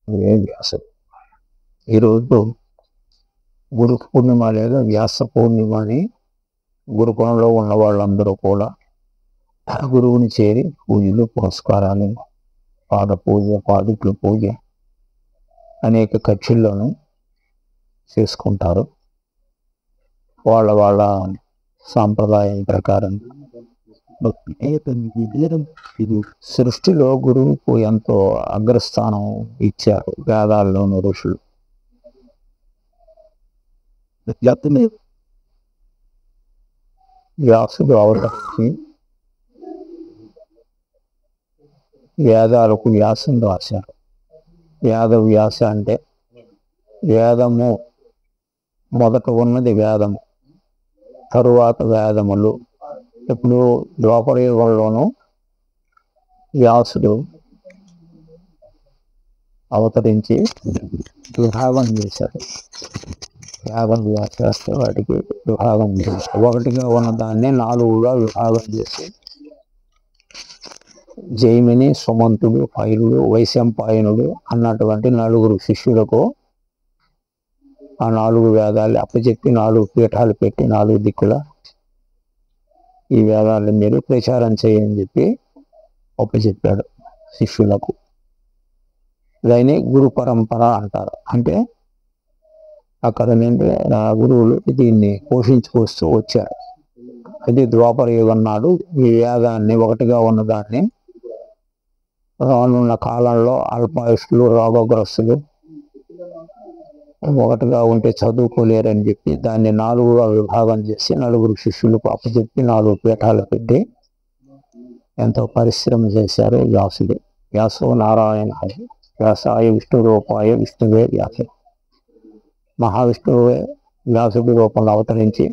వ్యాసుడు. ఈరోజు గురు పూర్ణిమ లేదా వ్యాస పూర్ణిమ అని గురుకులంలో ఉన్న వాళ్ళందరూ కూడా గురువుని చేరి పూజలు పురస్కారాలు, పాద పూజ, పాదుకుల పూజ అనేక కక్షల్లోనూ చేసుకుంటారు. వాళ్ళ సాంప్రదాయం ప్రకారం సృష్టిలో గురువుకు ఎంతో అగ్రస్థానం ఇచ్చారు వేదాల్లోని ఋషులు. వ్యాసుడు అవతరించి వేదాలకు వ్యాసం రాశారు. వ్యాస అంటే వేదము మొదట ఉన్నది వేదము, తరువాత వేదములు. ఇప్పుడు ద్వాపర యుగంలోనూ వ్యాసుడు అవతరించి విభాగం చేశాడు. యాగం చేస్తే వాటికి విభాగం చేశాడు. ఒకటిగా ఉన్నదాన్ని 4గా విభాగం చేసి జైమిని, సుమంతుడు, పైలుడు, వైశంపాయనుడు అన్నటువంటి 4 శిష్యులకు ఆ 4 వేదాలు అప్పచెప్పి 4 పీఠాలు పెట్టి 4 దిక్కుల ఈ వేదాలను మీరు ప్రచారం చేయని చెప్పి అప్పచెప్పాడు శిష్యులకు. దాన్ని గురు పరంపర అంటారు. అంటే అక్కడ నుండి నా గురువులు దీన్ని పోషించుకొస్తూ వచ్చారు. ఇది ద్వాపర యుగం నాడు ఈ వేదాన్ని ఒకటిగా ఉన్నదాన్ని రానున్న కాలంలో అల్పాయుష్లు, రోగగ్రస్తులు ఒకటిగా ఉంటే చదువుకోలేరని చెప్పి దాన్ని 4గా విభాగం చేసి 4 శిష్యులకు అప్పచెప్పి 4 పీఠాలు పెట్టి ఎంతో పరిశ్రమ చేశారు వ్యాసుడు. వ్యాసో నారాయణ వ్యాసాయ విష్ణు రూపాయ విష్ణువే వ్యాస. మహావిష్ణువే వ్యాసుడి రూపంలో అవతరించి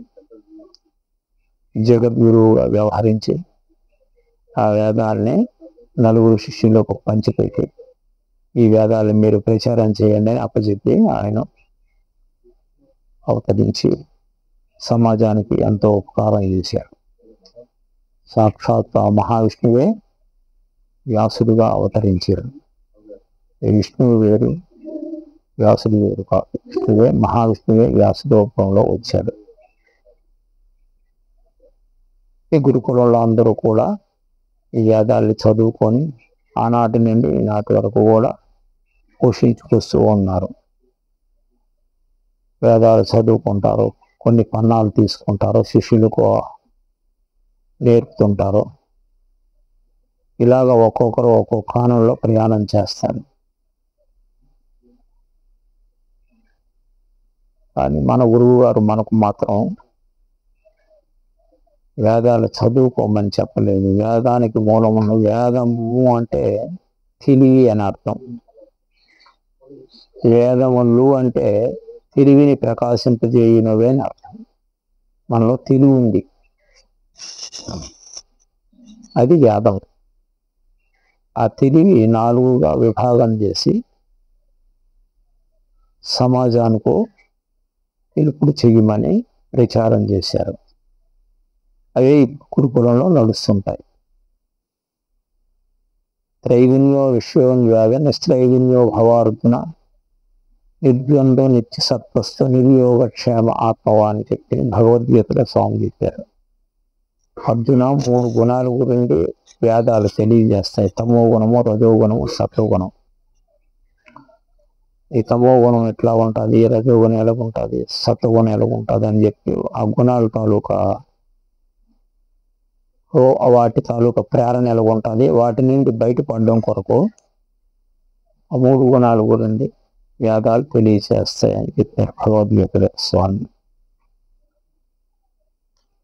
జగద్గురువుగా వ్యవహరించి ఆ వేదాలని 4 శిష్యులకు పంచిపెట్టి ఈ వేదాలను మీరు ప్రచారం చేయండి అని అప్పచెప్పి ఆయన అవతరించి సమాజానికి ఎంతో ఉపకారం చేశారు. సాక్షాత్ మహావిష్ణువే వ్యాసుడుగా అవతరించారు. విష్ణువు వేరు, వ్యాసుడు వేరు కాదు. విష్ణువే మహావిష్ణువే వ్యాసుడు రూపంలో వచ్చాడు. ఈ గురుకులంలో అందరూ కూడా ఈ వేదాల్ని చదువుకొని ఆనాటి నుండి ఈనాటి వరకు కూడా పోషించుకొస్తూ ఉన్నారు. వేదాలు చదువుకుంటారు, కొన్ని పన్నాలు తీసుకుంటారు, శిష్యులకు నేర్పుతుంటారు. ఇలాగ ఒక్కొక్కరు ఒక్కొక్క కాలంలో ప్రయాణం చేస్తారు. కానీ మన గురువు గారు మనకు మాత్రం వేదాలు చదువుకోమని చెప్పలేదు. వేదానికి మూలమున్న వేదము అంటే తెలివి అని అర్థం. వేదములు అంటే తెలివిని ప్రకాశింపజేయనవే అని అర్థం. మనలో తెలివి ఉంది, అది వేదం. ఆ తెలివి 4గా విభాగం చేసి సమాజానికి తెలుపుడు చెయ్యమని ప్రచారం చేశారు. అవి గురుకులంలో నడుస్తుంటాయి. త్రైగుణ్యో విశ్వం వ్యాగ నిస్త్రైగుణ్యో భవార్జున నిర్ద్వందో నిత్య సత్వస్థ నిర్యోగక్షేమ ఆత్మవా అని చెప్పి భగవద్గీతలో స్వామి చెప్పారు. అర్జున 3 గుణాల గురించి వేదాలు తెలియజేస్తాయి. తమో గుణము, రజోగుణము, సత్వగుణం. ఈ తమో గుణం ఎట్లా ఉంటుంది, రజోగుణం ఎలా ఉంటుంది, సత్వగుణం ఎలా ఉంటుంది అని చెప్పి ఆ గుణాల తాలూకా వాటి తాలూకా ప్రేరణ ఎలా ఉంటుంది, వాటి నుండి బయటపడడం కొరకు ఆ 3 గుణాల గురించి వేదాలు తెలియజేస్తాయని చెప్పారు భగవద్గీతలో స్వామి.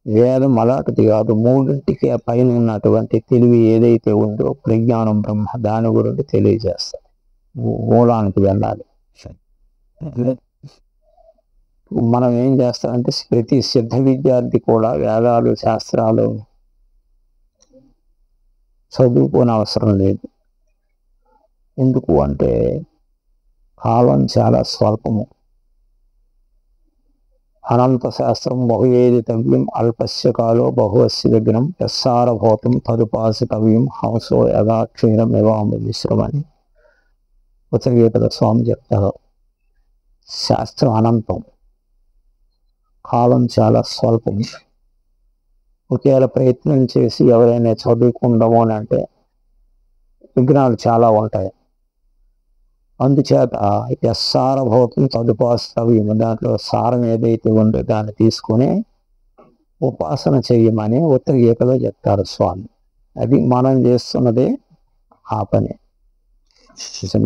వేదం అలాంటిది కాదు. 3టికి పైన ఉన్నటువంటి తెలివి ఏదైతే ఉందో ప్రజ్ఞానం బ్రహ్మ, దాని గురించి తెలియజేస్తారు. మూలానికి వెళ్ళాలి. మనం ఏం చేస్తామంటే ప్రతి సిద్ధ విద్యార్థి కూడా వేదాలు, శాస్త్రాలు చదువుకోని అవసరం లేదు. ఎందుకు అంటే కాలం చాలా స్వల్పము. అనంత శాస్త్రం బహువేదితవ్యం అల్పస్య కాలో బహువస్య విఘ్నం యస్సారభూతం తదుపాసి కవ్యం హంసో యథాక్షీరం ఇవామ మిశ్రమని ఉత్తరగీతలో స్వామి చెప్తారు, శాస్త్రం అనంతం, కాలం చాలా స్వల్పం. ఒకవేళ ప్రయత్నం చేసి ఎవరైనా చదువుకుందాము అని అంటే విఘ్నాలు చాలా ఉంటాయి. అందుచేత యస్సారభూతం తదుపాస్తవ్యం, దాంట్లో సారం ఏదైతే ఉందో దాన్ని తీసుకుని ఉపాసన చెయ్యమని ఉత్తరగీతలో చెప్తారు స్వామి. అది మనం చేస్తున్నదే ఆ పని.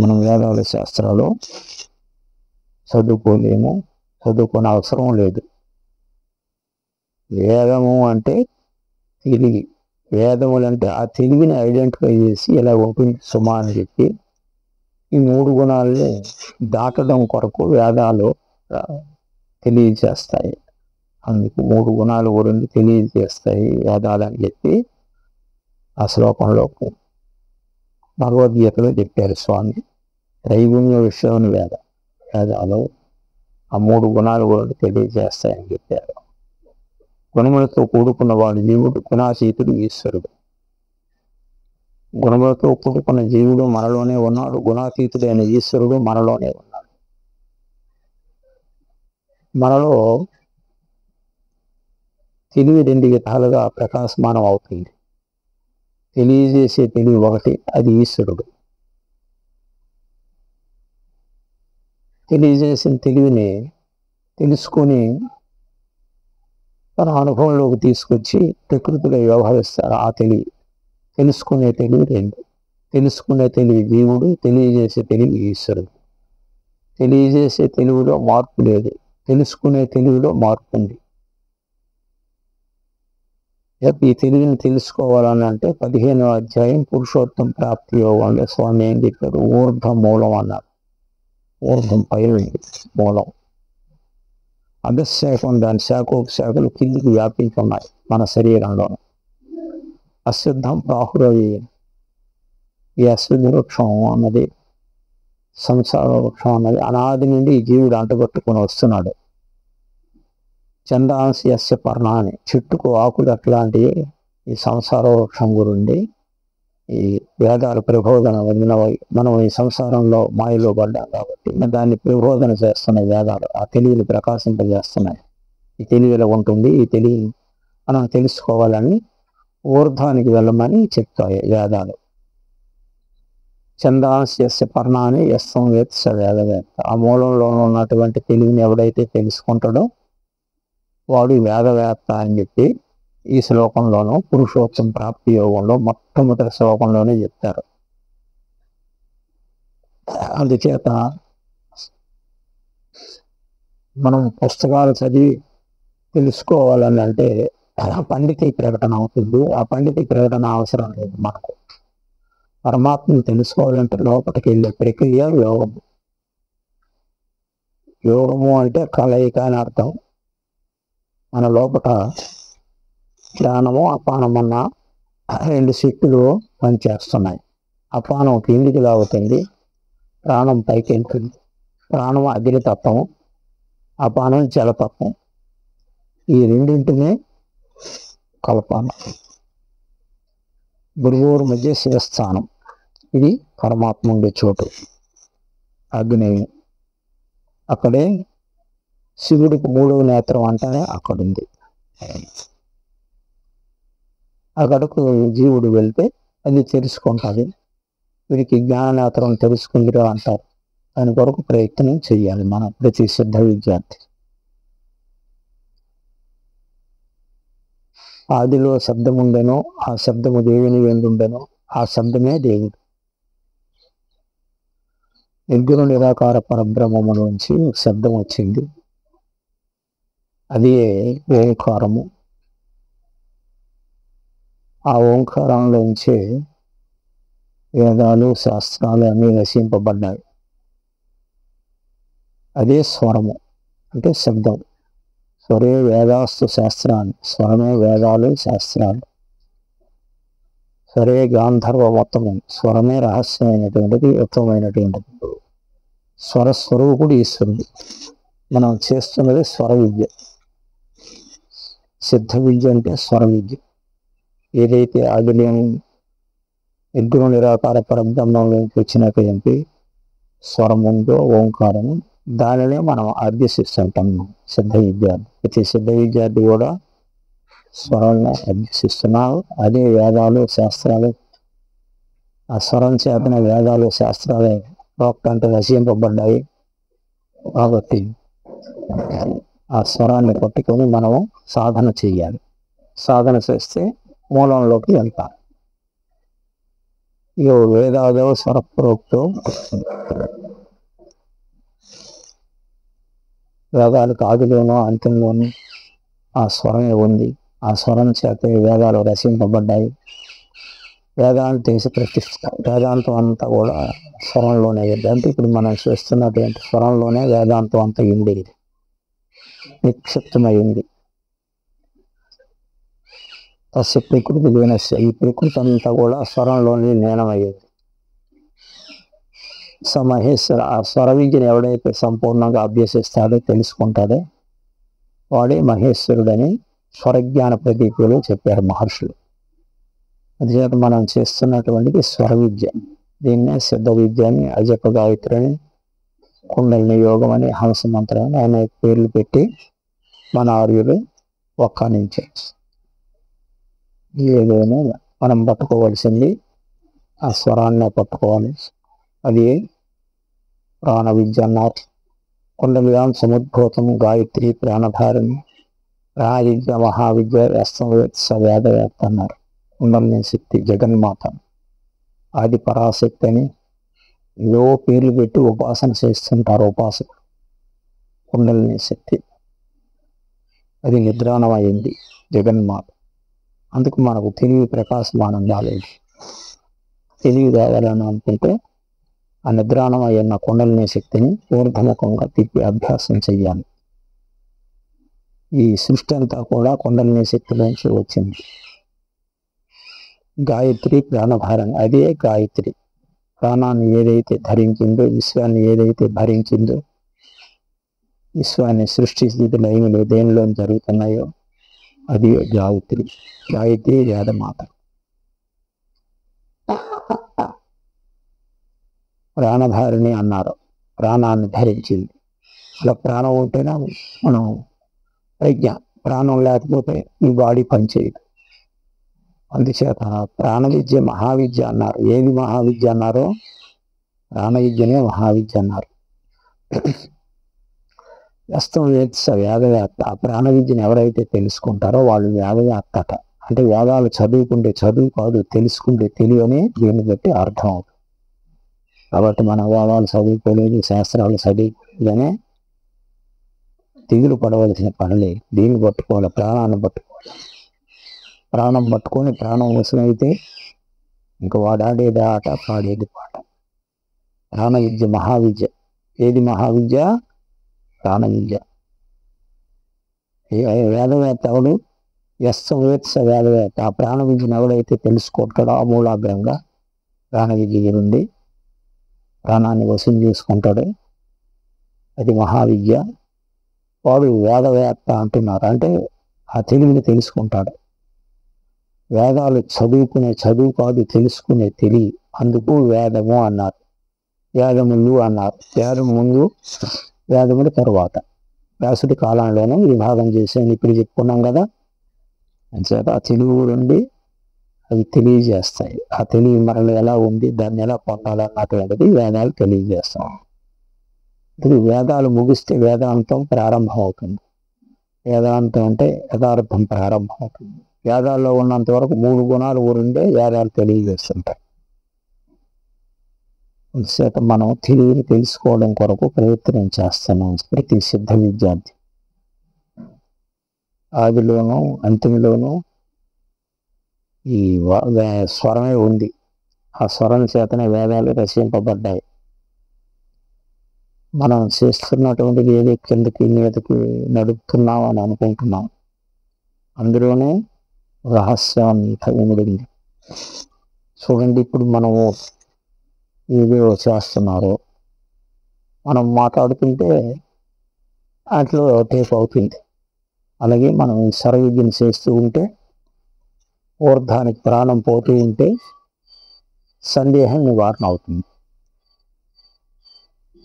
మనం వేదాల శాస్త్రాలు చదువుకోలేము, చదువుకునే అవసరం లేదు. వేదము అంటే తెలివి, వేదములు అంటే ఆ తెలివిని ఐడెంటిఫై చేసి ఇలా ఉంటుంది సుమా అని చెప్పి ఈ 3 గుణాలని దాటడం కొరకు వేదాలు తెలియజేస్తాయి. అందుకు 3 గుణాల గురించి తెలియజేస్తాయి వేదాలని చెప్పి ఆ శ్లోకంలో భగవద్గీతలో చెప్పారు స్వామి. త్రైగుణ్య విషయం వేదాలు ఆ 3 గుణాల గురించి తెలియజేస్తాయని చెప్పారు. గుణములతో కూడుకున్న వాడు జీవుడు, గుణాతీతుడు ఈశ్వరుడు. గుణములతో కూడుకున్న జీవుడు మనలోనే ఉన్నాడు, గుణాతీతుడైన ఈశ్వరుడు మనలోనే ఉన్నాడు. మనలో తెలివి 2 విధాలుగా ప్రకాశమానం అవుతుంది. తెలియజేసే తెలివి ఒకటి, అది ఈశ్వరుడు. తెలియజేసిన తెలివిని తెలుసుకొని తన అనుభవంలోకి తీసుకొచ్చి ప్రకృతిగా వ్యవహరిస్తారు. ఆ తెలివి, తెలుసుకునే తెలివి 2. తెలుసుకునే తెలివి జీవుడు, తెలియజేసే తెలివి ఈశ్వరుడు. తెలియజేసే తెలివిలో మార్పు లేదు, తెలుసుకునే తెలివిలో మార్పు ఉంది. ఈ తెలివిని తెలుసుకోవాలని అంటే 15వ అధ్యాయం పురుషోత్తం ప్రాప్తి యోగంలో స్వామి ఏం చెప్పారు? ఊర్ధ మూలం అన్నారు. ఊర్ధం పైన మూలం, అగశాఖం దాని శాఖోపశాఖలు కిందికి వ్యాపించి ఉన్నాయి మన శరీరంలో. అశ్వత్థం ప్రాహురవి, ఈ అశ్వత్థ వృక్షం అన్నది, సంసార వృక్షం అన్నది అనాది నుండి ఈ జీవుడు అంటగొట్టుకుని వస్తున్నాడు. చందాంసి యస్య పర్ణాన్ని, చెట్టుకు ఆకులు అట్లాంటివి ఈ సంసార వృక్షం గురించి ఈ వేదాలు ప్రబోధన వదిలినవి. మనం ఈ సంసారంలో మాయలో పడ్డాం కాబట్టి దాన్ని ప్రబోధన చేస్తున్నాయి వేదాలు. ఆ తెలివిని ప్రకాశింపజేస్తున్నాయి. ఈ తెలివిలో ఉంటుంది, ఈ తెలివి మనం తెలుసుకోవాలని ఊర్ధ్వానికి వెళ్ళమని చెప్తాయి వేదాలు. చందాంస్యస్య పర్ణాన్ని యస్సం వేత్స వేదవేత్త, ఆ మూలంలో ఉన్నటువంటి తెలివిని ఎవడైతే తెలుసుకుంటాడో వాడు వేదవేత్త అని చెప్పి ఈ శ్లోకంలోనూ పురుషోత్తం ప్రాప్తి యోగంలో మొట్టమొదటి శ్లోకంలోనే చెప్తారు. అందుచేత మనం పుస్తకాలు చదివి తెలుసుకోవాలని అంటే పండితి ప్రకటన అవుతుంది. ఆ పండితి ప్రకటన అవసరం లేదు మనకు. పరమాత్మను తెలుసుకోవాలంటే లోపలికి వెళ్ళే ప్రక్రియ యోగము. యోగము అంటే కలయిక అని అర్థం. మన లోపల ప్రాణము అపానం అన్న 2 శక్తులు పనిచేస్తున్నాయి. అపానం కిందికి లాగుతుంది, ప్రాణం పైకి వెళ్తుంది. ప్రాణం అగ్నితత్వం, అపానం జలతత్వం. ఈ రెండింటినే కలపాలి. గురువురు మధ్య శిరస్థానం, ఇది పరమాత్మ ఉండే చోటు. అగ్ని అక్కడే, శివుడికి 3వ నేత్రం అంటేనే అక్కడుంది. అక్కడకు జీవుడు వెళ్తే అది తెలుసుకుంటుంది. వీడికి జ్ఞాననేత్రం తెలుసుకుందిరా అంటారు. దాని కొరకు ప్రయత్నం చేయాలి మనం, ప్రతి సిద్ధ విద్యార్థి. ఆదిలో శబ్దం ఉండెనో, ఆ శబ్దము దేవుని వెందుండెనో, ఆ శబ్దమే దేవుడు. నిర్గుణ నిరాకార పరబ్రహ్మము నుంచి శబ్దం వచ్చింది, అది ఓంకారము. ఆ ఓంకారంలోంచే వేదాలు శాస్త్రాలు అన్నీ నశింపబడ్డాయి. అదే స్వరము అంటే శబ్దం. స్వరే వేదాస్తు శాస్త్రాన్ని, స్వరమే వేదాలు శాస్త్రాలు. స్వరే గాంధర్వ మొత్తము, స్వరమే రహస్యమైనటువంటిది, ఉత్తమమైనటువంటిది. స్వరస్వరూపుడు ఈశ్వరుడు. మనం చేస్తున్నది స్వర విద్య. సిద్ధ విద్య అంటే స్వర విద్య. ఏదైతే ఆదిలేని నిర్గుణ నిరాకార పరబ్రహ్మంలోకి వచ్చినాక ఏంటి స్వరం ఉందో ఓంకారము, దానినే మనం అభ్యసిస్తుంటాం సిద్ధ విద్యార్థి. ప్రతి సిద్ధ విద్యార్థి కూడా స్వరాన్ని అభ్యసిస్తున్నారు. అదే వేదాలు శాస్త్రాలు, ఆ స్వరం చేతనే వేదాలు శాస్త్రాలే ప్రోక్తంటే రచింపబడ్డాయి. కాబట్టి ఆ స్వరాన్ని పట్టుకొని మనము సాధన చేయాలి. సాధన చేస్తే మూలంలోకి వెళ్తాం. ఇక వేదాదో స్వరప్రోక్తో, వేదాలకు ఆదిలోనూ అంత్యంలోనూ ఆ స్వరమే ఉంది. ఆ స్వరం చేత వేదాలు రచింపబడ్డాయి. వేదాంత ప్రతిష్ట, వేదాంతం అంతా కూడా స్వరంలోనే. అంటే ఇప్పుడు మనం చూస్తున్నటువంటి స్వరంలోనే వేదాంతం అంతా ఉండేది, నిక్షిప్తమైంది. తస్య ప్రకృతి లీనస్య, ఈ ప్రకృతి అంతా కూడా స్వరంలోనే లీనమయ్యేది. సో మహేశ్వర, ఆ స్వర విద్యను ఎవడైతే సంపూర్ణంగా అభ్యసిస్తాడో, తెలుసుకుంటాడో, వాడే మహేశ్వరుడని స్వరజ్ఞాన ప్రదీపులు చెప్పారు మహర్షులు. అందుచేత మనం చేస్తున్నటువంటిది స్వర విద్య. దీన్నే సిద్ధ విద్య అని, అజప గాయత్రి అని, కుండలిని యోగం అని, హంస మంత్రం అని అనేక పేర్లు పెట్టి మన ఆర్యులు ఒక్కనించారు. ఏదైనా మనం పట్టుకోవాల్సింది ఆ స్వరాన్నే పట్టుకోవాలి. అది ప్రాణ విద్య అన్నారు. కుండలియాం సముద్భూతం గాయత్రి ప్రాణధారిణి, ప్రాణ విద్య మహావిద్య వేదవేత్త అన్నారు. కుండలిని శక్తి జగన్మాత, ఆది పరాశక్తి అని ఏవో పేర్లు పెట్టి ఉపాసన చేస్తుంటారు ఉపాసకులు. కుండలిని శక్తి అది నిద్రాణమైంది జగన్మాత. అందుకు మనకు తెలివి ప్రకాశమానం కాలేదు. తెలివి కావాలని అనుకుంటే ఆ నిద్రాణమైన కుండలిని శక్తిని ఊర్ధముఖంగా తిప్పి అభ్యాసం చెయ్యాలి. ఈ సృష్టి అంతా కూడా కుండలిని శక్తి నుంచి వచ్చింది. గాయత్రి ప్రాణధారణ, అదే గాయత్రి. ప్రాణాన్ని ఏదైతే ధరించిందో, విశ్వాన్ని ఏదైతే భరించిందో, విశ్వాన్ని సృష్టి స్థితి లయములు దేనిలో జరుగుతున్నాయో అది గాయత్రి. గాయత్రి వేదమాత. ప్రాణధారిణి అన్నారు, ప్రాణాన్ని ధరించింది. అలా ప్రాణం ఉంటేనే మనం ప్రజ్ఞ. ప్రాణం లేకపోతే ఈ బాడీ పనిచేయదు. అందుచేత ప్రాణ విద్య మహావిద్య అన్నారు. ఏది మహావిద్య అన్నారో ప్రాణ విద్యనే మహావిద్య అన్నారు. వ్యస్తం వేత్స వేదవేత్త. ఆ ప్రాణ విద్యను ఎవరైతే తెలుసుకుంటారో వాళ్ళు వేదవేత్తట. అంటే వేదాలు చదువుకుంటే చదువు కాదు, తెలుసుకుంటే తెలియని దీన్ని బట్టి అర్థం అవుతుంది. కాబట్టి మన వేదాలు చదువుకోలేదు, శాస్త్రాలు చదువుకోలేదనే దిగులు పడవలసిన పనిలేదు. దీన్ని పట్టుకోవాలి, ప్రాణాన్ని పట్టుకోవాలి. ప్రాణం పట్టుకొని ప్రాణం వశమైతే ఇంకా వాడాడేది ఆట, పాడేది పాట. ప్రాణ విద్య మహావిద్య. ఏది మహావిద్య? ప్రాణ విద్య. వేదవేత్త ఎవడు? యస్వేత్స వేదవేత్త. ఆ ప్రాణ విద్యను ఎవడైతే తెలుసుకుంటాడో అమూలాగ్రంగా ప్రాణ విద్య నుండి ప్రాణాన్ని వశం చేసుకుంటాడో అది మహావిద్య. వాడు వేదవేత్త అంటున్నారు. అంటే ఆ తెలివిని తెలుసుకుంటాడు. వేదాలు చదువుకునే చదువు కాదు, తెలుసుకునే తెలివి. అందుకు వేదము అన్నారు, వేదములు అన్నారు. వేదము ముందు, వేదముల తరువాత. వ్యాసుడి కాలంలోనూ విభాగం చేశాను, ఇప్పుడు చెప్పుకున్నాం కదా. అంచేత ఆ తెలుగు నుండి అవి తెలియజేస్తాయి. ఆ తెలివి మనలో ఎలా ఉంది, దాన్ని ఎలా పొందాలన్నటువంటిది వేదాలు తెలియజేస్తాం. ఇప్పుడు వేదాలు ముగిస్తే వేదాంతం ప్రారంభం అవుతుంది. వేదాంతం అంటే యథార్థం ప్రారంభం అవుతుంది. వేదాల్లో ఉన్నంత వరకు 3 గుణాలు ఊరుండే వేదాలు తెలియజేస్తుంటాయి. అందుచేత మనం తెలివిని తెలుసుకోవడం కొరకు ప్రయత్నం చేస్తున్నాం ప్రతి సిద్ధ విద్యార్థి. ఆదిలోనూ అంతిమలోనూ ఈ స్వరమే ఉంది. ఆ స్వరం చేతనే వేదాలు రచింపబడ్డాయి. మనం చేస్తున్నటువంటిది ఏది కిందకి మీదకి నడుపుతున్నాం అని అనుకుంటున్నాం. అందులోనే రహస్యం అంతా ఇమిడింది. చూడండి, ఇప్పుడు మనము ఏదో చేస్తున్నారు, మనం మాట్లాడుతుంటే వాటిలో టేప్ అవుతుంది. అలాగే మనం స్వర విద్యను చేస్తూ ఉంటే ఊర్ధానికి ప్రాణం పోతూ ఉంటే సందేహం నివారణ అవుతుంది.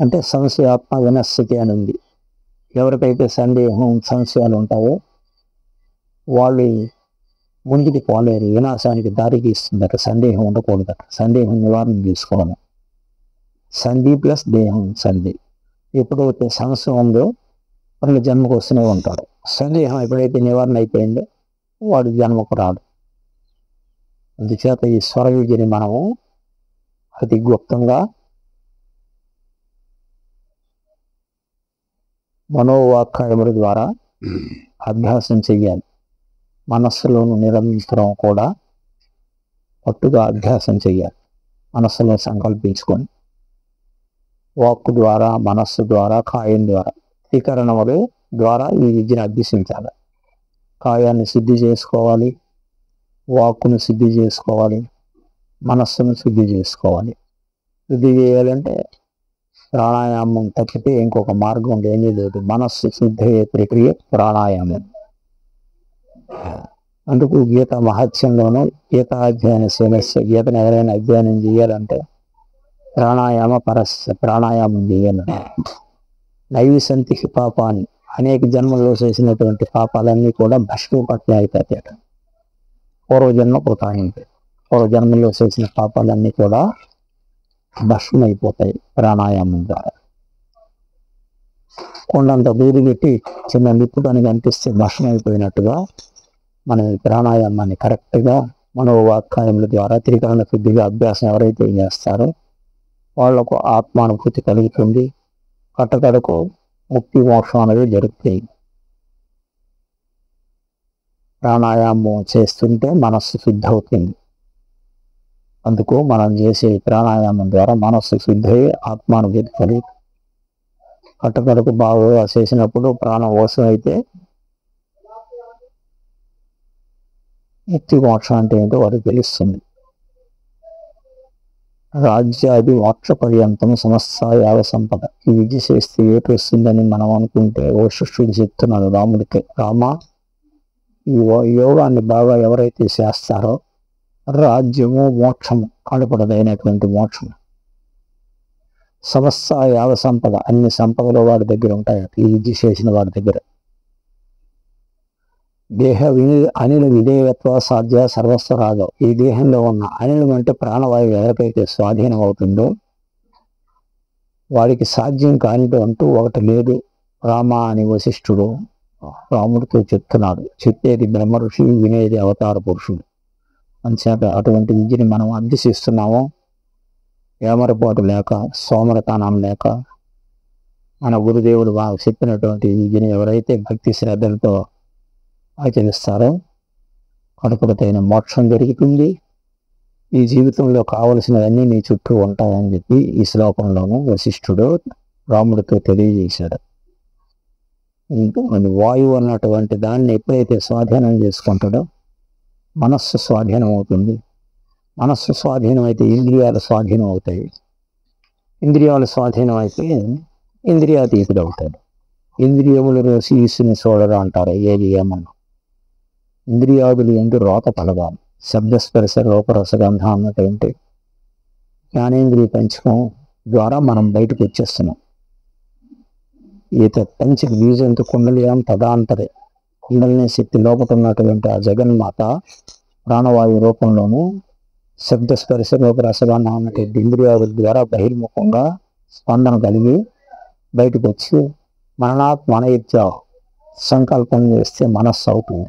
అంటే సంశయాత్మ వినస్థితి అని ఉంది. ఎవరికైతే సందేహం సంశయాలు ఉంటాయో వాళ్ళు ముందుకు పోలేరు, వినాశానికి దారి తీస్తుందట. సందేహం ఉండకూడదట. సందేహం నివారణ తీసుకోవాలి. సంధి ప్లస్ దేహం సంధి. ఎప్పుడైతే సంశయం ఉందో వాళ్ళు జన్మకు వస్తూనే ఉంటాడు. సందేహం ఎప్పుడైతే నివారణ అయిపోయిందో వాడు జన్మకు రాడు. అందుచేత ఈ స్వరవిద్యని మనము అతి గుప్తంగా మనోవాక్కాయముల ద్వారా అభ్యాసం చెయ్యాలి. మనస్సులోను నిరంతరం కూడా పట్టుగా అభ్యాసం చెయ్యాలి. మనస్సులో సంకల్పించుకొని వాక్కు ద్వారా, మనస్సు ద్వారా, కాయం ద్వారా, త్రికరణముల ద్వారా ఈ విద్యను అభ్యసించాలి. కాయాన్ని శుద్ధి చేసుకోవాలి, వాక్కును శుద్ధి చేసుకోవాలి, మనస్సును శుద్ధి చేసుకోవాలి. శుద్ధి చేయాలంటే ప్రాణాయామం తప్పితే ఇంకొక మార్గం ఏమీ లేదు. మనస్సు శుద్ధి అయ్యే ప్రక్రియ ప్రాణాయామం. అందుకు గీత మహత్యంలోనూ గీతాధ్యయన శీలస్య, గీతను ఎవరైనా అధ్యయనం చేయాలంటే ప్రాణాయామం చేయాలి. నైవిసంతికి పాపాన్ని, అనేక జన్మల్లో చేసినటువంటి పాపాలన్నీ కూడా భస్మపట్ల అయిపోతాయట. పూర్వజన్మ కృతాయింది. పూర్వజన్మల్లో చేసిన పాపాలన్నీ కూడా భస్మైపోతాయి ప్రాణాయామం ద్వారా. కొండంత దూరి పెట్టి చిన్న నిప్పుటానికి అనిపిస్తే భస్మైపోయినట్టుగా మనం ప్రాణాయామాన్ని కరెక్ట్గా మనోవాక్కాయముల ద్వారా త్రికరణ శుద్ధిగా అభ్యాసం ఎవరైతే చేస్తారో వాళ్లకు ఆత్మానుభూతి కలుగుతుంది. కట్టకడకు ముక్తి మోక్షం అనేవి జరుగుతాయి. ప్రాణాయామం చేస్తుంటే మనస్సు శుద్ధి అవుతుంది. అందుకు మనం చేసే ప్రాణాయామం ద్వారా మనస్సు శుద్ధి అయ్యి ఆత్మానుభూతి కలిగి కట్టకడకు బాగా చేసినప్పుడు ప్రాణం మోసం అయితే ముక్తి మోక్షం అంటే ఏంటో వారికి తెలుస్తుంది. రాజ్యాది మోక్ష పర్యంతం సమస్త యావ సంపద. ఈ విద్య చేస్తే ఏటి వస్తుందని మనం అనుకుంటే ఓ శిష్యుడు చెప్తున్నాడు రాముడికి, రామ ఈ యోగాన్ని బాగా ఎవరైతే చేస్తారో రాజ్యము మోక్షము కనపడదైనటువంటి మోక్షము, సమస్త యావ సంపద, అన్ని సంపదలు వాడి దగ్గర ఉంటాయి ఈ విద్య చేసిన వాడి దగ్గర. దేహ అనిల విధేయత్వ సాధ్య సర్వస్వ రాగం. ఈ దేహంలో ఉన్న అనిలం అంటే ప్రాణవాయువు ఎవరికైతే స్వాధీనం అవుతుందో వాడికి సాధ్యం కానిది అంటూ ఒకటి లేదు. రామ అని వశిష్ఠుడు రాముడితో చెప్తున్నాడు. చెప్పేది బ్రహ్మ ఋషి, వినేది అవతార పురుషుడు. అంచేత అటువంటి విద్యని మనం అభ్యసిస్తున్నాము. ఏమరపాటు లేక, సోమరతానం లేక మన గురుదేవుడు బాగా చెప్పినటువంటి విద్యని ఎవరైతే భక్తి శ్రద్ధలతో ఆచరిస్తారో కడుపుడతైన మోక్షం దొరుకుతుంది. ఈ జీవితంలో కావలసినవన్నీ నీ చుట్టూ ఉంటాయని చెప్పి ఈ శ్లోకంలోనూ వశిష్ఠుడు రాముడితో తెలియజేశాడు. వాయువు అన్నటువంటి దాన్ని ఎప్పుడైతే స్వాధీనం చేసుకుంటాడో మనస్సు స్వాధీనం అవుతుంది. మనస్సు స్వాధీనం అయితే ఇంద్రియాలు స్వాధీనం అవుతాయి. ఇంద్రియాలు స్వాధీనం అయితే ఇంద్రియాతీతుడు అవుతాడు. ఇంద్రియములు రోసి ఈసుని చూడరు అంటారు. ఏది ఏమన్నా ఇంద్రియాదులు ఎందు రోత పలగాలి. శబ్దస్పర్శ రూపరసగంధ అన్నటువంటి జ్ఞానేంద్రియ పంచకం ద్వారా మనం బయటకు వచ్చేస్తున్నాం. ఈత పంచ బీజంతు కుండలియం తదాంతరే. కుండలిని శక్తి లోపల ఉన్నటువంటి ఆ జగన్మాత ప్రాణవాయు రూపంలోనూ శబ్దస్పర్శ రూపరసగంధ అన్నటువంటి ఇంద్రియాదుల ద్వారా బహిర్ముఖంగా స్పందన కలిగి బయటకు వచ్చి మననాత్మనయిత్య సంకల్పం చేస్తే మనస్సు అవుతుంది.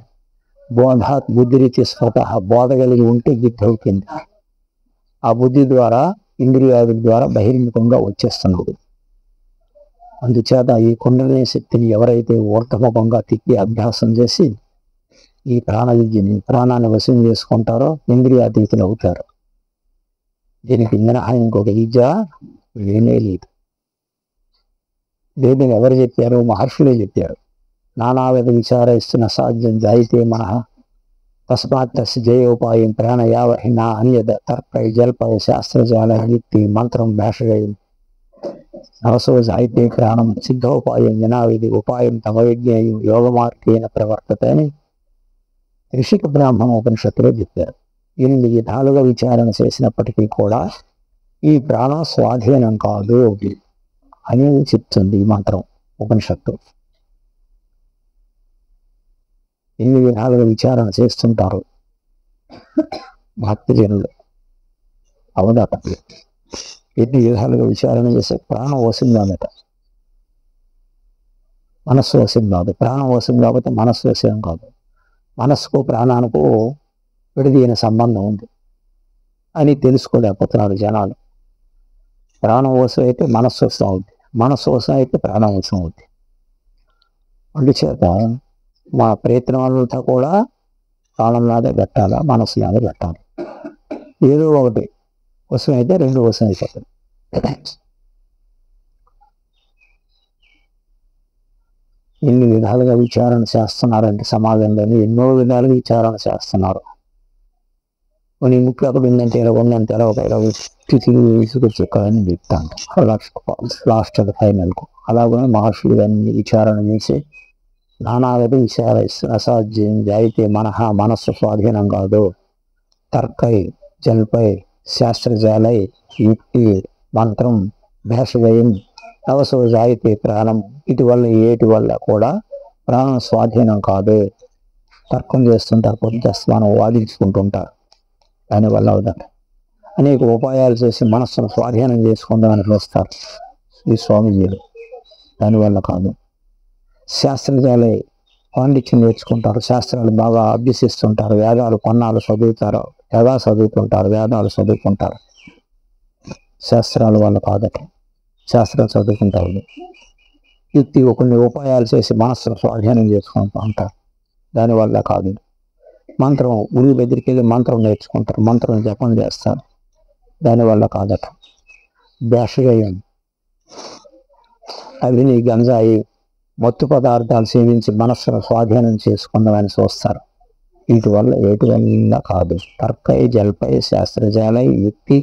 బోధాత్ బుద్ధిరీతి స్ఫుట. బోధ కలిగి ఉంటే బుద్ధి అవుతుంది. ఆ బుద్ధి ద్వారా ఇంద్రియాదుల ద్వారా బహిర్ముఖంగా వచ్చేస్తున్నాడు. అందుచేత ఈ కుండలిని శక్తిని ఎవరైతే ఊర్ధముఖంగా తిప్పి అభ్యాసం చేసి ఈ ప్రాణ విద్యని ప్రాణాన్ని వశం చేసుకుంటారో ఇంద్రియాతీతులు అవుతారు. దీనికి మినహా ఇంకొక విద్య లేనే లేదు. వేదం ఎవరు చెప్పారు? మహర్షులే చెప్పారు. నానావిధ విచారయిస్తున్న సాధ్యం జాయితే మనః తస్మాత్ తస్య జయోపాయం ప్రాణయావహి నా అన్యద తర్పయ జల్పయ శాస్త్రజాల యుక్తి మంత్రం భాషగయం నవసో జాయితే ప్రాణం సిద్ధోపాయం వినావిధి ఉపాయం తమ విజ్ఞేయం యోగమార్గేణ ప్రవర్తత అని ఋషిక బ్రాహ్మణ ఉపనిషత్తులో చెప్పారు. 8 విధాలుగా విచారణ చేసినప్పటికీ కూడా ఈ ప్రాణం స్వాధీనం కాదు అనేది చెప్తుంది ఈ మంత్రం ఉపనిషత్తు. ఎన్ని విధాలుగా విచారణ చేస్తుంటారు భక్తజనులు. అవదట ఎన్ని విధాలుగా విచారణ చేస్తే ప్రాణం వస్తుంది అన్నట. మనస్సు వశం కాదు, ప్రాణం వశం కాబట్టి మనస్సు వశం కాదు. మనస్సుకు ప్రాణానికి విడదీయని సంబంధం ఉంది అని తెలుసుకోలేకపోతున్నారు జనాలు. ప్రాణం వశం అయితే మనస్సు వశం అవుద్ది, మనస్సు వశం అయితే ప్రాణం వశం అవుద్ది. అందుచేత మా ప్రయత్నాలంతా కూడా ప్రాణం నాదే పెట్టాలా, మనస్సు నాదే పెట్టాలి. ఏదో ఒకటి వశం అయితే రెండు వశం అయిపోతుంది. ఎన్ని విధాలుగా విచారణ చేస్తున్నారంటే సమాజంలోని ఎన్నో విధాలుగా విచారణ చేస్తున్నారు. కొన్ని ముఖ్య అక్కడ ఉందంటే ఇలా ఉందంటే ఇలా ఒక ఇలా స్థితిని తీసుకొచ్చేకాలని చెప్తాను లాస్ట్ అది ఫైనల్కు. అలాగే మహర్షులు అన్ని విచారణ చేసి నానాగతి విచారిస్తున్న అసాధ్యం జాయితే మనస్సు స్వాధీనం కాదు. తర్కై జల్పై శాస్త్రజాలై యుక్తి మంత్రం భేషజయం నవసో జాయితే ప్రాణం. ఇటువల్ల ఏటి వల్ల కూడా ప్రాణం స్వాధీనం కాదు. తర్కం చేస్తుంటారు, పొద్దుస్తమానం వాదించుకుంటుంటారు, దానివల్ల అవుతారు. అనేక ఉపాయాలు చేసి మనస్సును స్వాధీనం చేసుకుందామని చూస్తారు ఈ స్వామీజీలు, దానివల్ల కాదు. శాస్త్రజాలై పాండిత్యం నేర్చుకుంటారు, శాస్త్రాలు బాగా అభ్యసిస్తుంటారు, వేదాలు కొన్నాళ్ళు చదువుతారు, చదువుతుంటారు, వేదాలు చదువుకుంటారు. శాస్త్రాల వల్ల కాదట, శాస్త్రాలు చదువుకుంటారు. యుక్తి కొన్ని ఉపాయాలు చేసి మనస్సును స్వాధీనం చేసుకుంటూ ఉంటారు, దానివల్ల కాదు. మంత్రం గురువు దగ్గరికి వెళ్ళి మంత్రం నేర్చుకుంటారు, మంత్రం జపం చేస్తారు, దానివల్ల కాదట. భేషజయం అవిని గంజాయి మత్తు పదార్థాలు సేవించి మనస్సును స్వాధీనం చేసుకుందామని చూస్తారు, వీటి వల్ల ఏటి వల్ల కాదు. తర్కై జల్పై శాస్త్రజాలై యుక్తి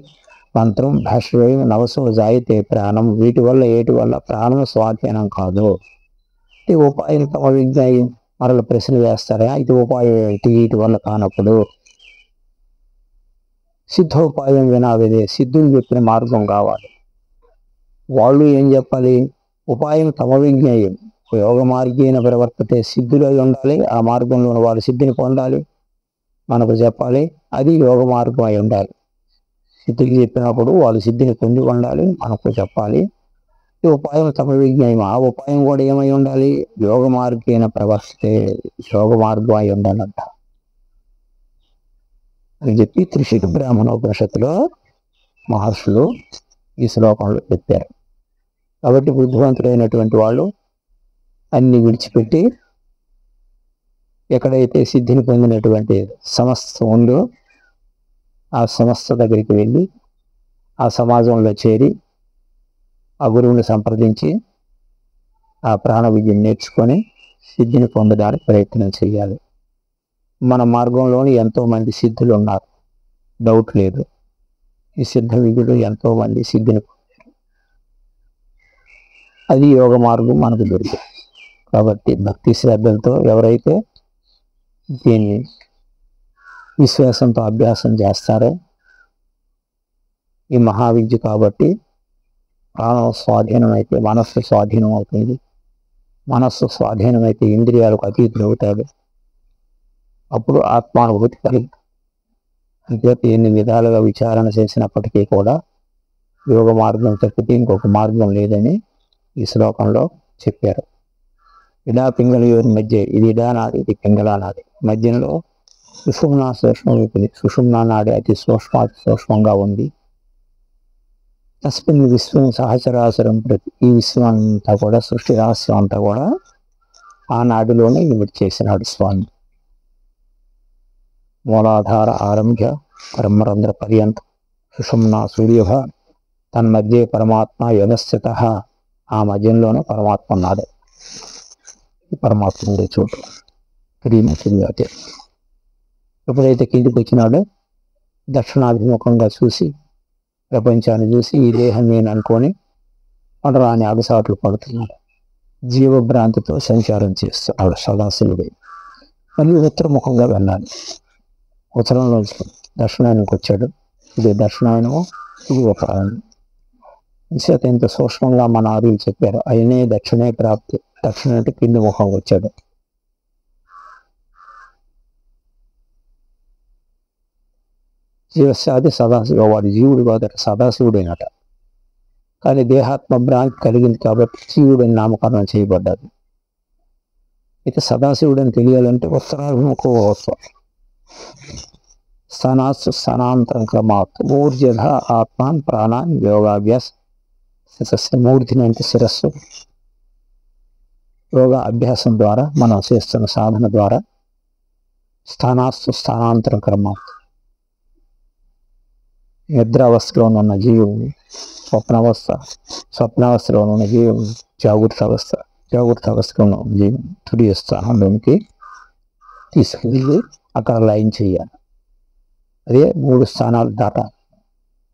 మంత్రం భాష్యం నవసో జాయితే ప్రాణం. వీటి వల్ల ఏటి వల్ల ప్రాణం స్వాధీనం కాదు. ఈ ఉపాయం తమ విజ్ఞాయి మరల ప్రశ్న వేస్తారా, ఇది ఉపాయం ఏంటి వీటి వల్ల కానప్పుడు? సిద్ధోపాయం వినావిదే, సిద్ధులు చెప్పిన మార్గం కావాలి. వాళ్ళు ఏం చెప్పాలి? ఉపాయం తమ విజ్ఞాయం యోగ మార్గేన ప్రవర్తతే, సిద్ధులు అయి ఉండాలి, ఆ మార్గంలో వాళ్ళు సిద్ధిని పొందాలి, మనకు చెప్పాలి, అది యోగ మార్గం అయి ఉండాలి. సిద్ధికి చెప్పినప్పుడు వాళ్ళు సిద్ధిని పొంది ఉండాలి, మనకు చెప్పాలి. ఈ ఉపాయం తమ విజ్ఞాయం, ఆ ఉపాయం కూడా ఏమై ఉండాలి? యోగ మార్గేన ప్రవర్తతే, యోగ మార్గం అయి ఉండాలంట అని చెప్పి త్రిశిఖ బ్రాహ్మణోపనిషత్తులో మహర్షులు ఈ శ్లోకంలో చెప్పారు. కాబట్టి బుద్ధివంతుడైనటువంటి వాళ్ళు అన్ని విడిచిపెట్టి ఎక్కడైతే సిద్ధిని పొందినటువంటి సంస్థ ఉందో ఆ సంస్థ దగ్గరికి వెళ్ళి ఆ సమాజంలో చేరి ఆ గురువుని సంప్రదించి ఆ ప్రాణ విద్యను నేర్చుకొని సిద్ధిని పొందడానికి ప్రయత్నం చేయాలి. మన మార్గంలోని ఎంతోమంది సిద్ధులు ఉన్నారు, డౌట్ లేదు. ఈ సిద్ధ విద్యుడు ఎంతోమంది సిద్ధిని పొందారు, అది యోగ మార్గం మనకు దొరికింది. కాబట్టి భక్తి శ్రద్ధలతో ఎవరైతే దీన్ని విశ్వాసంతో అభ్యాసం చేస్తారో ఈ మహావిద్య కాబట్టి ప్రాణం స్వాధీనం అయితే మనస్సు స్వాధీనం అవుతుంది, మనస్సు స్వాధీనం అయితే ఇంద్రియాలకు అతీతులు అవుతాడు, అప్పుడు ఆత్మానుభూతి కలిగి. అంటే ఎన్ని విధాలుగా విచారణ చేసినప్పటికీ కూడా యోగ మార్గం తప్పితే ఇంకొక మార్గం లేదని ఈ శ్లోకంలో చెప్పారు. ఇడా పింగళయూరి మధ్య, ఇది ఇడా నాది, ఇది పింగళ నాది, మధ్యలో సుషుమ్నా సూక్ష్మ విపులి, సుషుమ్నా నాడి అతి సూక్ష్మంగా ఉంది. తస్మిన్ విశ్వం సహచరాచరం ప్రతి, ఈ విశ్వం అంతా కూడా సృష్టి రహస్యం అంతా కూడా ఆ నాడిలోనే ఇమిడి చేసినాడు స్వామి. మూలాధార ఆరంభ్య బ్రహ్మరంధ్ర పర్యంతం సుషుమ్నా సూర్యభ తన్మధ్యే పరమాత్మ వ్యవస్థిత, ఆ మధ్యంలోనే పరమాత్మ ఉన్నాడు. ఈ పరమాత్మ ఉండే చోటు క్రీమతి. ఎప్పుడైతే కిందికి వచ్చినాడో దక్షిణాభిముఖంగా చూసి ప్రపంచాన్ని చూసి ఈ దేహం నేను అనుకొని పడరాని అగసాట్లు పడుతున్నాడు, జీవభ్రాంతితో సంచారం చేస్తున్నాడు సదాశివుడే. మళ్ళీ ఉత్తరముఖంగా వెళ్ళాలి, ఉత్తరంలో దక్షిణాయనకు వచ్చాడు. ఇది దక్షిణాయనము, ఇది ఉత్తరాయణం. చేత ఇంత సూక్ష్మంగా మన ఆర్యులు చెప్పారు. అయినే దక్షిణే ప్రాప్తి. దక్షిణ అంటే కింది ముఖం వచ్చాడు. జీవశాది సదాశివ, వాడు జీవుడు కాదట, సదాశివుడేనట. కానీ దేహాత్మ భ్రాంతి కలిగింది కాబట్టి జీవుడని నామకరణం చేయబడ్డాడు. అయితే సదాశివుడని తెలియాలంటే ఉత్తరాభిముఖం స్థానాస్తు స్థానాంతరం క్రమాత్ మూర్జధ ఆత్మాన్ ప్రాణాన్ యోగాభ్యాస మూర్ధిని అంటే శిరస్సు. యోగా అభ్యాసం ద్వారా మనం చేస్తున్న సాధన ద్వారా స్థానాస్తు స్థానాంతరం క్రమాత్ నిద్రావస్థలో ఉన్న జీవుని స్వప్నావస్థలో ఉన్న జీవుని జాగృత అవస్థలో ఉన్న జీవుని తుడియ స్థానంలోనికి తీసుకెళ్ళి అక్కడ లైన్ చేయాలి. అదే 3 స్థానాలు దాటాలి.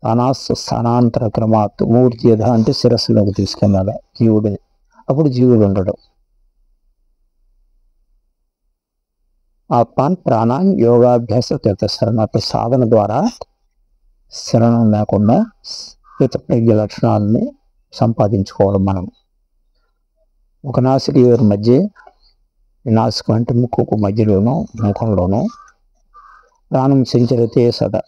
స్థానాస్తు స్థానాంతర క్రమాత్ మూర్తియధ అంటే శిరస్సులోకి తీసుకెళ్ళాలి జీవుడిని. అప్పుడు జీవుడు ఉండడం. ఆత్మాన్ ప్రాణాన్ యోగాభ్యాస తీర్థశరణ సాధన ద్వారా శరణం లేకుండా స్థితప్రజ్ఞ లక్షణాలని సంపాదించుకోవడం. మనం ఒక నాసిక మధ్య, నాసికం అంటే ముక్కుకు మధ్యలోనూ ముఖంలోనూ ప్రాణం సంచరితే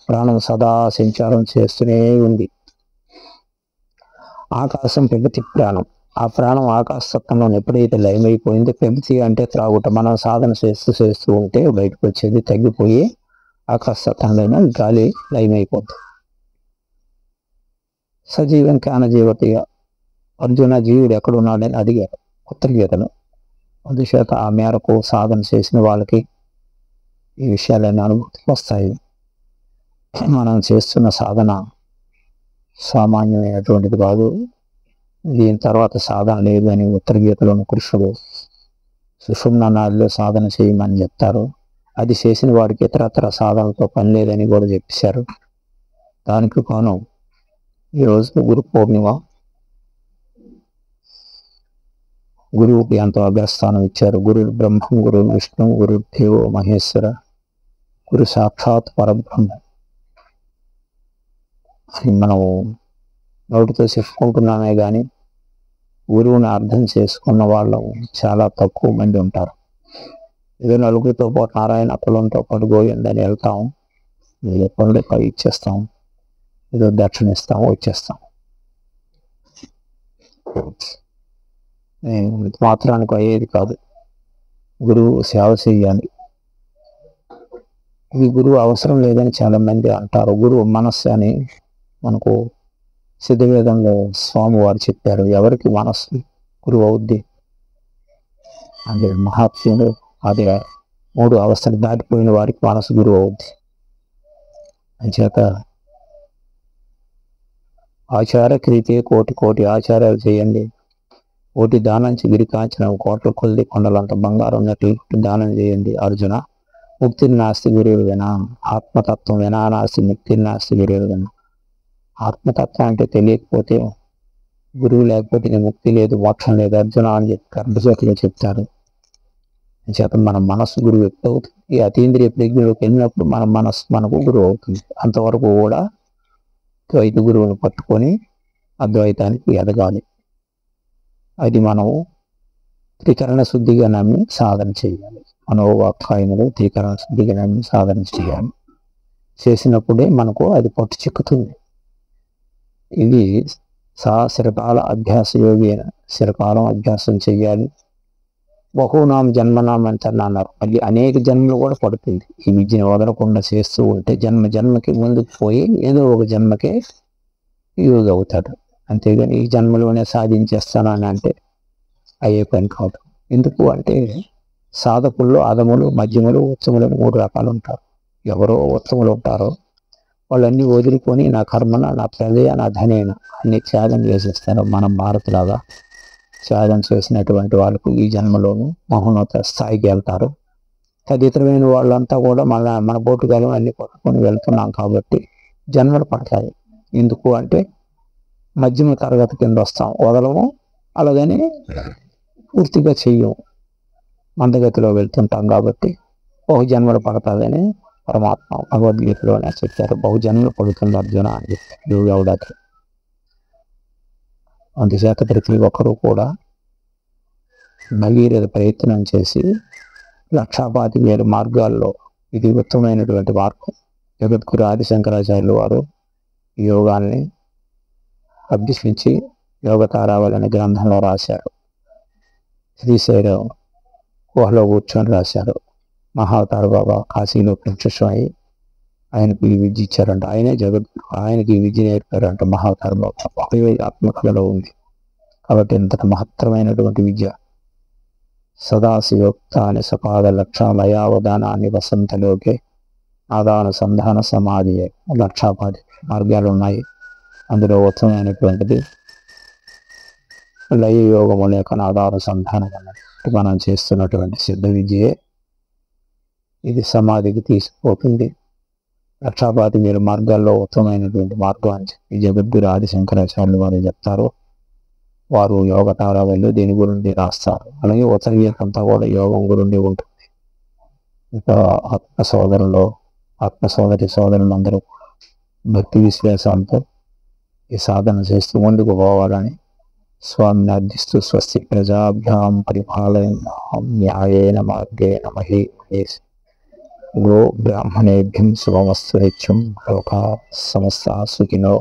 ప్రాణం సదా సంచారం చేస్తూనే ఉంది. ఆకాశం పెంపతి ప్రాణం. ఆ ప్రాణం ఆకాశతత్వంలో ఎప్పుడైతే లయమైపోయిందో, పెంపతి అంటే త్రాగుట, మనం సాధన చేస్తూ ఉంటే బయటకు వచ్చేది తగ్గిపోయి ఆకాశతత్వంలో గాలి లయమైపోతుంది. సజీవం కానజీవతిగా అర్జున జీవుడు ఎక్కడున్నాడని అడిగారు ఉత్తర గీతను. అందుచేత ఆ మేరకు సాధన చేసిన వాళ్ళకి ఈ విషయాలన్నీ అనుభూతికి వస్తాయి. మనం చేస్తున్న సాధన సామాన్యమైనటువంటిది కాదు. దీని తర్వాత సాధన లేదు అని ఉత్తర గీతలోని కృష్ణుడు సుషుమ్న నాడిలో సాధన చేయమని చెప్తారు. అది చేసిన వాడికి ఇతరత్ర సాధనలతో పని లేదని కూడా చెప్పేశారు. దానికి కాను ఈరోజు గురు పౌర్ణిమ. గురువుకి ఎంతో అగ్రస్థానం ఇచ్చారు. గురు బ్రహ్మం, గురు విష్ణు, గురు దేవో మహేశ్వర, గురు సాక్షాత్ పరబ్రహ్మ అని మనం నోటితో చెప్పుకుంటున్నామే కానీ గురువుని అర్థం చేసుకున్న వాళ్ళు చాలా తక్కువ మంది ఉంటారు. ఏదో నలుగురితో పాటు నారాయణ కులంతో పాటు గోవిందని వెళ్తాం, ఏదో పనులు ఇచ్చేస్తాం, ఏదో దక్షిణ ఇస్తాం, వచ్చేస్తాం. మాత్రానికి అయ్యేది కాదు. గురువు సేవ చేయాలి. ఈ గురువు అవసరం లేదని చాలా మంది అంటారు. గురువు మనస్సు అని మనకు సిద్ధవేదంలో స్వామివారు చెప్పారు. ఎవరికి మనస్సు గురువు అవుద్ది? అదే మహాత్ముడు, అది 3 అవస్థలు దాటిపోయిన వారికి మనసు గురువు అవుద్ది. అంచేత ఆచార క్రీతే కోటి ఆచారాలు చేయండి. కోటి దానం గిరి కాంచిన కోట్ల కొద్ది కొండలంత బంగారం ఉన్నట్లు దానం చేయండి. అర్జున ముక్తిని నాస్తి గురువులు వినా, ఆత్మతత్వం వినా నాస్తి ముక్తిని నాస్తి గురువులు వినా. ఆత్మతత్వం అంటే తెలియకపోతే, గురువు లేకపోతే నీ ముక్తి లేదు, మోక్షం లేదు అర్జున అని చెప్పి గర్భజ్యోతిగా చెప్తారు. చేత మన మనస్సు గురువు ఎప్పుడు అవుతుంది? ఈ అతీంద్రియ ప్రజ్ఞలోకి వెళ్ళినప్పుడు మన మనస్సు మనకు గురువు అవుతుంది. అంతవరకు కూడా ద్వైత గురువును పట్టుకొని అద్వైతానికి ఎదగాలి. అది మనం త్రికరణ శుద్ధిగా నమ్మి సాధన చేయాలి. మనోవాక్కాయములు త్రికరణ శుద్ధిగా నమ్మి సాధన చేయాలి. చేసినప్పుడే మనకు అది పట్టు చిక్కుతుంది. ఇది చిరకాల అభ్యాస యోగి అయిన చిరకాలం అభ్యాసం చేయాలి. బహునాం జన్మనాం అంటే అన్నారు. మళ్ళీ అనేక జన్మలు కూడా పడుతుంది. ఈ విద్యను వదలకుండా చేస్తూ ఉంటే జన్మకి ముందుకు పోయి ఏదో ఒక జన్మకే యూజ్ అవుతాడు. అంతేగాని ఈ జన్మలోనే సాధించేస్తానని అంటే అయ్యే పని కాదు. ఎందుకు అంటే సాధకుల్లో అధములు, మధ్యములు, ఉత్తములు 3 రకాలు ఉంటారు. ఎవరో ఉత్తములు ఉంటారో వాళ్ళన్నీ వదులుకొని నా కర్మన, నా ప్రజయ, నా ధనేన అన్ని త్యాగం చేసేస్తారు. మనం భారత్లాగా త్యాగం చేసినటువంటి వాళ్ళకు ఈ జన్మలోనూ మహోన్నత స్థాయికి వెళ్తారు. తదితరమైన వాళ్ళంతా కూడా మన బోటుగాలం అన్ని పట్టుకొని వెళ్తున్నాం కాబట్టి జన్మలు పడతాయి. ఎందుకు అంటే మధ్యమ తరగతి కింద వస్తాం, వదలము, అలాగని పూర్తిగా చెయ్యము, మందగతిలో వెళ్తుంటాం కాబట్టి బహుజన్మలు పడతాదని పరమాత్మ భగవద్గీతలోనే చెప్పారు. బహుజన్మలు పడుతుంది అర్జున అని చెప్పారు యోగి అవడానికి. అందుచేత ప్రతి ఒక్కరూ కూడా భగీరథ ప్రయత్నం చేసి 1,25,000 మార్గాల్లో ఇది ఉత్తమమైనటువంటి మార్గం. జగద్గురు ఆదిశంకరాచార్యులు వారు ఈ యోగాల్ని అభ్యసించి యోగతారావళి అనే గ్రంథంలో రాశారు. శ్రీశైలం గుహలో కూర్చొని రాశారు. మహావతార బాబా కాశీలో ప్రత్యక్షమై ఆయనకు ఈ విద్య ఇచ్చారంట. ఆయనే జగద్గురు, ఆయనకి ఈ విద్య నేర్పారంట మహావతార బాబా. ఒకే ఆత్మకథలో ఉంది కాబట్టి ఇంతటి మహత్తరమైనటువంటి విద్య. సదాశివోక్తాని సపాద లక్షాలయావదానాన్ని వసంతలోకే ఆదానుసంధాన సమాధియే. 1,25,000 మార్గాలు ఉన్నాయి. అందులో ఉత్తమమైనటువంటిది లయ యోగము లేక ఆదానుసంధానం అన్నట్టు మనం చేస్తున్నటువంటి సిద్ధ విద్యే. ఇది సమాధికి తీసుకుపోతుంది. 1,25,000 మార్గాల్లో ఉత్తమమైనటువంటి మార్గం అని చెప్పి జగద్గురు ఆదిశంకరాచార్యులు వారు చెప్తారు. వారు యోగ తారావళిలో దీని గురించి రాస్తారు. అలాగే ఉత్తరీయకంతా కూడా యోగం గురించి ఉంటుంది. ఇంకా ఆత్మ సోదరి సోదరులందరూ భక్తి విశ్వాసాలతో ఈ సాధన చేస్తూ ముందుకు పోవాలని స్వామిని అర్థిస్తూ స్వస్తి ప్రజాభ్యాం పరిపాలయాం న్యాయేన మార్గేణ మహీమహేష్ గో బ్రాహ్మణేభ్యం శుభమస్తు నిత్యం లోకా సమస్తా సుఖినో